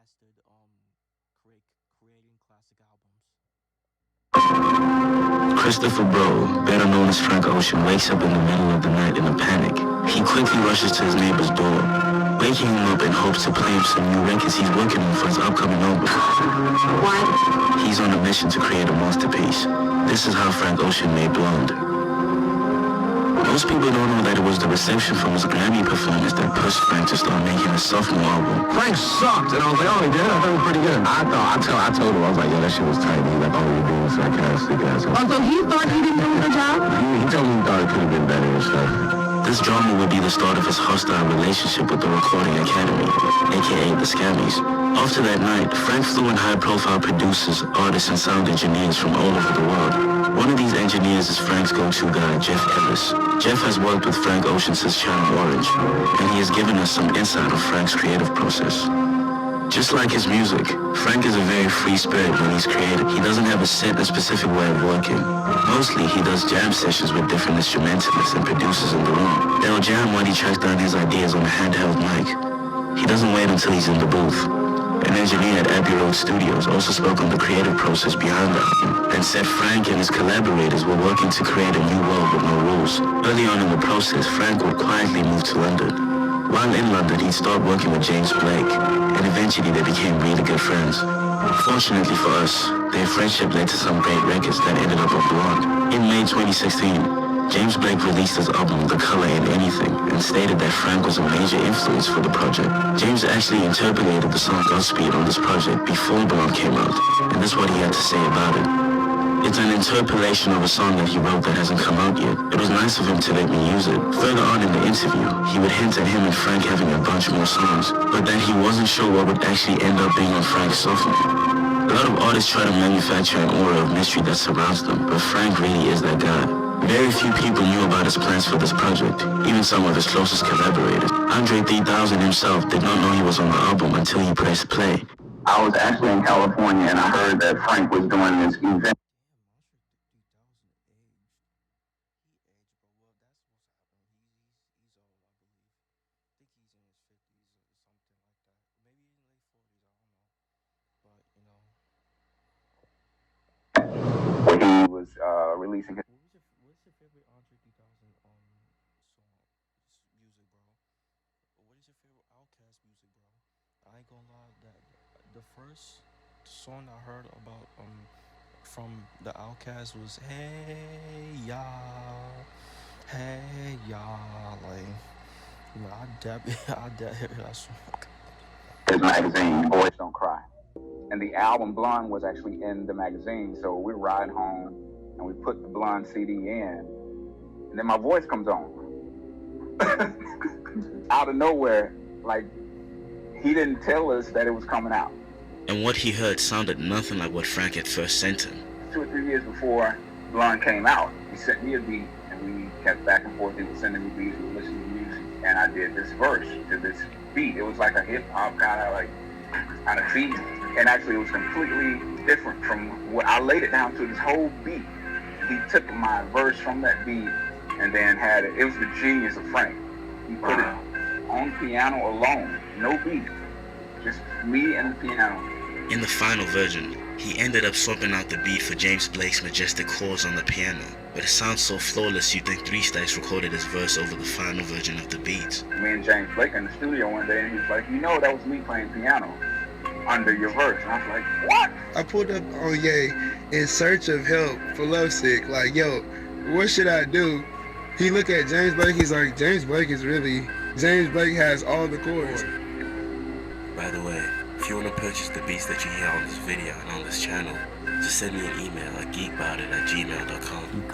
mastered creating classic albums. Christopher Bro, better known as Frank Ocean, wakes up in the middle of the night in a panic. He quickly rushes to his neighbor's door, waking him up in hopes to play him some new records he's working on for his upcoming album. What? He's on a mission to create a masterpiece. This is how Frank Ocean made Blonde. Most people don't know that it was the reception from his Grammy performance that pushed Frank to start making a sophomore album. Frank sucked, and I was like, oh, he did? I thought it was pretty good. I told him, I was like, yeah, that shit was tight. He's like, oh, you're being sarcastic. Oh, so he thought he didn't do a good job? He told me he thought it could have been better and stuff. This drama would be the start of his hostile relationship with the Recording Academy, aka the Scammies. After that night, Frank flew in high-profile producers, artists, and sound engineers from all over the world. One of these engineers is Frank's go-to guy, Jeff Ellis. Jeff has worked with Frank Ocean since Channel Orange, and he has given us some insight on Frank's creative process. Just like his music, Frank is a very free spirit when he's creative. He doesn't have a set and specific way of working. Mostly, he does jam sessions with different instrumentalists and producers in the room. They'll jam while he tracks down his ideas on a handheld mic. He doesn't wait until he's in the booth. An engineer at Abbey Road Studios also spoke on the creative process behind the album and said Frank and his collaborators were working to create a new world with no rules. Early on in the process, Frank would quietly move to London. While in London, he'd start working with James Blake, and eventually they became really good friends. Fortunately for us, their friendship led to some great records that ended up on Blonde. In May 2016, James Blake released his album The Color in Anything and stated that Frank was a major influence for the project. James actually interpolated the song Godspeed on this project before Blonde came out, and this is what he had to say about it. It's an interpolation of a song that he wrote that hasn't come out yet. It was nice of him to let me use it. Further on in the interview, he would hint at him and Frank having a bunch more songs, but that he wasn't sure what would actually end up being on Frank's sophomore. A lot of artists try to manufacture an aura of mystery that surrounds them, but Frank really is that guy. Very few people knew about his plans for this project, even some of his closest collaborators. Andre 3000 himself did not know he was on the album until he pressed play. I was actually in California, and I heard that Frank was doing this event. Where he was releasing his... What's your favorite Andre 3000 song, music, bro? What is your favorite Outkast music, bro? I ain't gonna lie, that the first song I heard about from the Outkast was Hey Y'all, like, you know, I dab that song. His magazine, Boys Don't Cry. And the album Blonde was actually in the magazine, so we're riding home and we put the Blonde CD in, and then my voice comes on. Out of nowhere, like, he didn't tell us that it was coming out. And what he heard sounded nothing like what Frank had first sent him. 2 or 3 years before Blonde came out, he sent me a beat, and we kept back and forth. He was sending me beats, we were listening to music, and I did this verse to this beat. It was like a hip-hop kind of beat. And actually, it was completely different from what I laid it down to. This whole beat, he took my verse from that beat and then had it. It was the genius of Frank. He put it on piano alone, no beat, just me and the piano. In the final version, he ended up swapping out the beat for James Blake's majestic chords on the piano, but it sounds so flawless you think 3 Stacks recorded his verse over the final version of the beat. Me and James Blake in the studio one day, and he was like, you know, that was me playing piano under your verse. And I was like, what? I pulled up on Ye in search of help for Lovesick. Like, yo, what should I do? He looked at James Blake, he's like, James Blake has all the chords. By the way, if you want to purchase the beats that you hear on this video and on this channel, just send me an email at geekboutit@gmail.com.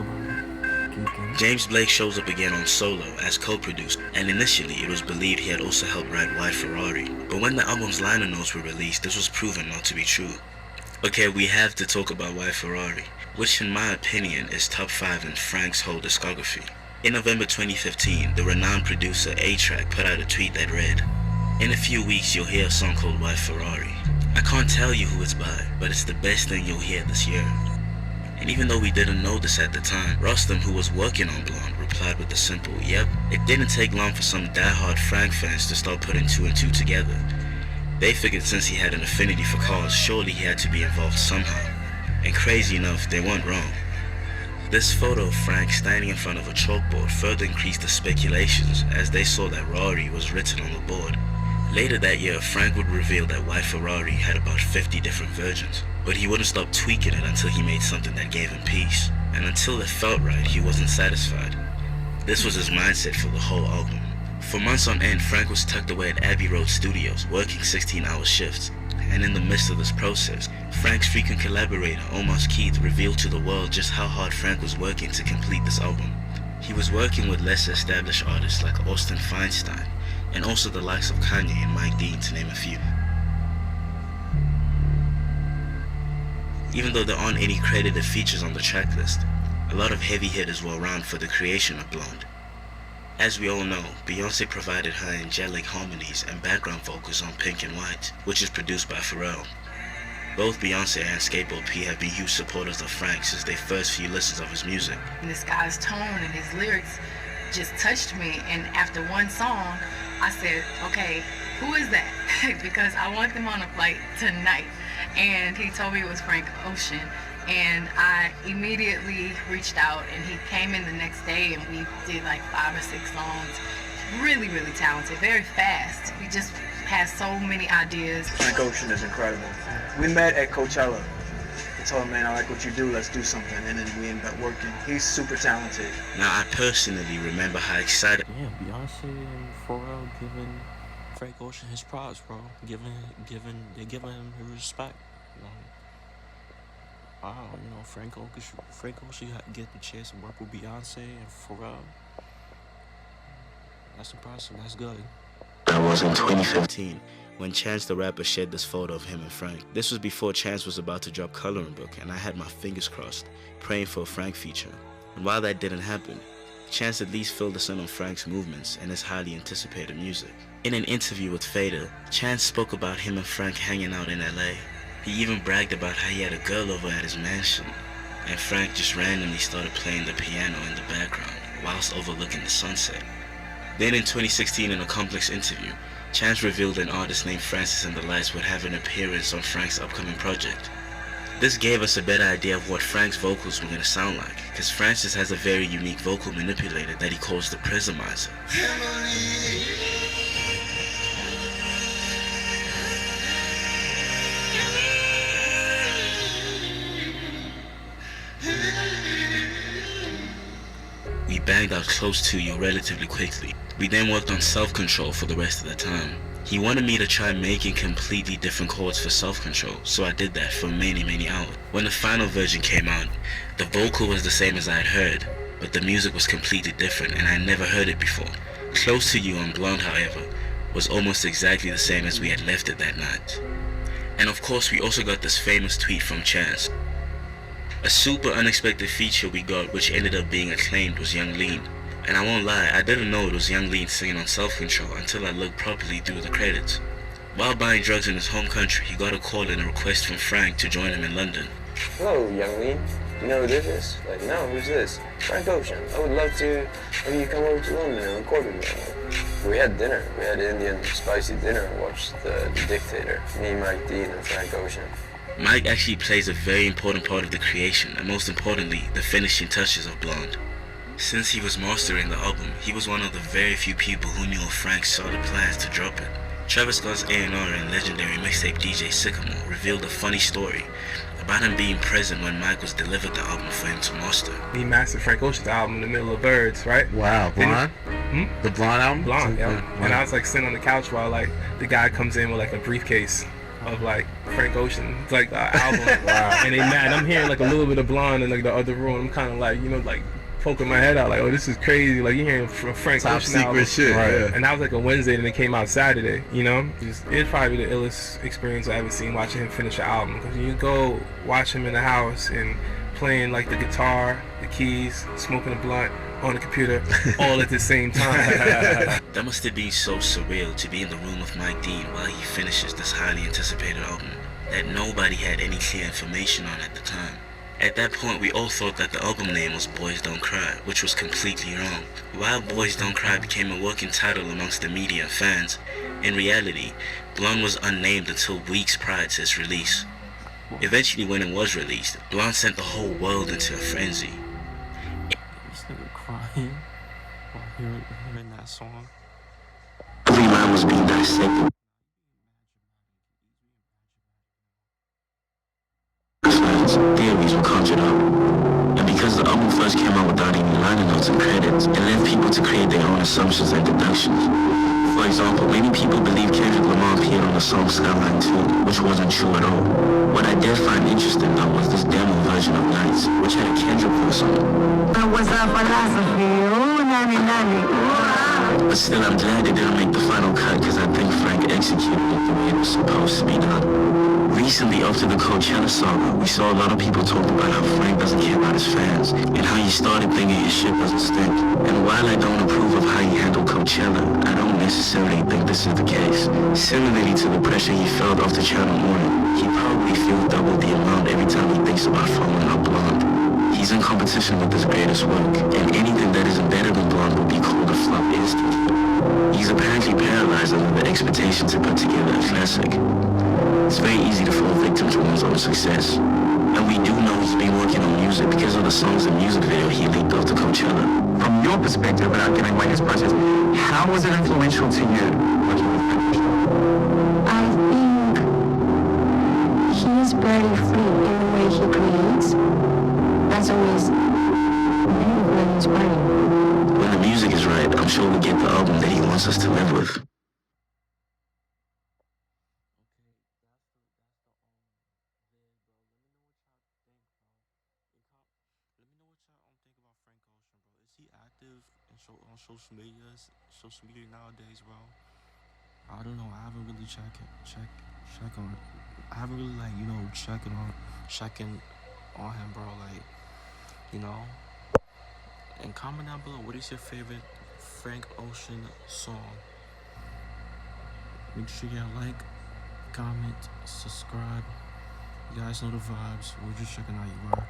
James Blake shows up again on Solo as co-producer, and initially it was believed he had also helped write White Ferrari, but when the album's liner notes were released, this was proven not to be true. Okay, we have to talk about White Ferrari, which in my opinion is top 5 in Frank's whole discography. In November 2015, the renowned producer A-Track put out a tweet that read, "In a few weeks you'll hear a song called White Ferrari. I can't tell you who it's by, but it's the best thing you'll hear this year." And even though we didn't know this at the time, Rostam, who was working on Blonde, replied with a simple, "Yep." It didn't take long for some diehard Frank fans to start putting 2 and 2 together. They figured since he had an affinity for cars, surely he had to be involved somehow. And crazy enough, they weren't wrong. This photo of Frank standing in front of a chalkboard further increased the speculations as they saw that Rari was written on the board. Later that year, Frank would reveal that white Ferrari had about 50 different versions, but he wouldn't stop tweaking it until he made something that gave him peace. And until it felt right, he wasn't satisfied. This was his mindset for the whole album. For months on end, Frank was tucked away at Abbey Road Studios, working 16-hour shifts. And in the midst of this process, Frank's frequent collaborator, Omar Keith, revealed to the world just how hard Frank was working to complete this album. He was working with less established artists like Austin Feinstein, and also the likes of Kanye and Mike Dean, to name a few. Even though there aren't any credited features on the tracklist, a lot of heavy hitters were around for the creation of Blonde. As we all know, Beyonce provided her angelic harmonies and background vocals on Pink and White, which is produced by Pharrell. Both Beyonce and Skateboard P have been huge supporters of Frank since their first few listens of his music. And this guy's tone and his lyrics just touched me, and after one song, I said, okay, who is that? Because I want them on a flight tonight. And he told me it was Frank Ocean. And I immediately reached out, and he came in the next day, and we did like 5 or 6 songs. Really, really talented, very fast. We just had so many ideas. Frank Ocean is incredible. We met at Coachella. I told him, man, I like what you do, let's do something. And then we ended up working. He's super talented. Now, I personally remember how excited... Yeah, Beyonce and Pharrell giving Frank Ocean his props, bro. They're giving him his respect. You know? Wow, you know, Frank Ocean get the chance to work with Beyonce and Pharrell. That's impressive. That's good. That was in 2015, when Chance the Rapper shared this photo of him and Frank. This was before Chance was about to drop Coloring Book, and I had my fingers crossed, praying for a Frank feature. And while that didn't happen, Chance at least filled us in on Frank's movements and his highly anticipated music. In an interview with Fader, Chance spoke about him and Frank hanging out in LA. He even bragged about how he had a girl over at his mansion, and Frank just randomly started playing the piano in the background whilst overlooking the sunset. Then in 2016, in a Complex interview, Chance revealed an artist named Francis and the Lights would have an appearance on Frank's upcoming project. This gave us a better idea of what Frank's vocals were going to sound like, because Francis has a very unique vocal manipulator that he calls the Prismizer. We banged out Close to You relatively quickly. We then worked on Self-Control for the rest of the time. He wanted me to try making completely different chords for Self-Control, so I did that for many hours. When the final version came out, the vocal was the same as I had heard, but the music was completely different and I never heard it before. Close to You on Blonde, however, was almost exactly the same as we had left it that night. And of course, we also got this famous tweet from Chance. A super unexpected feature we got, which ended up being acclaimed, was Young Lean. And I won't lie, I didn't know it was Young Lean singing on Self-Control until I looked properly through the credits. While buying drugs in his home country, he got a call and a request from Frank to join him in London. Hello, Young Lean. You know who this is? Like, no, who's this? Frank Ocean. I would love to have you come over to London and record with me. We had dinner. We had Indian spicy dinner and watched the Dictator. Me, Mike Dean, and Frank Ocean. Mike actually plays a very important part of the creation, and most importantly, the finishing touches of Blonde. Since he was mastering the album, he was one of the very few people who knew of Frank's solid plans to drop it. Travis Scott's A&R and legendary mixtape DJ Sycamore revealed a funny story about him being present when Mike was delivered the album for him to master. He mastered Frank Ocean's album in the middle of Birds, right? Wow, Blonde? The Blonde album? Blonde, yeah. And I was like sitting on the couch while like the guy comes in with like a briefcase of like Frank Ocean, like the album. Wow. And they mad. I'm hearing like a little bit of Blonde in like the other room. I'm kind of like, you know, like poking my head out like, oh, this is crazy. Like, you're hearing from Frank Top Ocean secret album. shit. Right. Yeah. And that was like a Wednesday, and it came out Saturday, you know? It's probably the illest experience I ever seen watching him finish an album. Because you go watch him in the house and playing like the guitar, the keys, smoking a blunt on the computer, all at the same time. That must have been so surreal to be in the room with Mike Dean while he finishes this highly anticipated album that nobody had any clear information on at the time. At that point, we all thought that the album name was Boys Don't Cry, which was completely wrong. While Boys Don't Cry became a working title amongst the media and fans, in reality, Blonde was unnamed until weeks prior to its release. Eventually, when it was released, Blonde sent the whole world into a frenzy. This nigga crying while hearing that song. Every line was being dissected. Theories were conjured up. And because the album first came out without any liner notes and credits, it led people to create their own assumptions and deductions. For example, many people believe Kendrick Lamar appeared on the song Skyline 2, which wasn't true at all. What I did find interesting though was this demo version of Nights, which had a Kendrick verse on it. That was our philosophy. Ooh, nanny, nanny. Ooh. But still, I'm glad they didn't make the final cut because I think Frank executed it the way it was supposed to be done. Recently, after the Coachella saga, we saw a lot of people talk about how Frank doesn't care about his fans and how he started thinking his shit doesn't stink. And while I don't approve of how he handled Coachella, I don't necessarily think this is the case. Similarly to the pressure he felt after Channel Morning, he probably feels double the amount every time he thinks about following up Blonde. He's in competition with his greatest work, and anything that isn't better than Blonde will be called a flop instantly. He's apparently paralyzed under the expectation to put together a classic. It's very easy to fall victim to one's own success. And we do know he's been working on music because of the songs and music video he leaked after Coachella. From your perspective, without giving away his process, how was it influential to you working with him? I think he's very free in the way he creates. That's always very inspiring. When the music is right, I'm sure we'll get the album that he wants us to live with. Is he active on social media nowadays, bro? I don't know. I haven't really check on it. I haven't really checking on him, bro. Like, you know. And comment down below, what is your favorite Frank Ocean song? Make sure you like, comment, subscribe. You guys know the vibes. We're just checking out you are.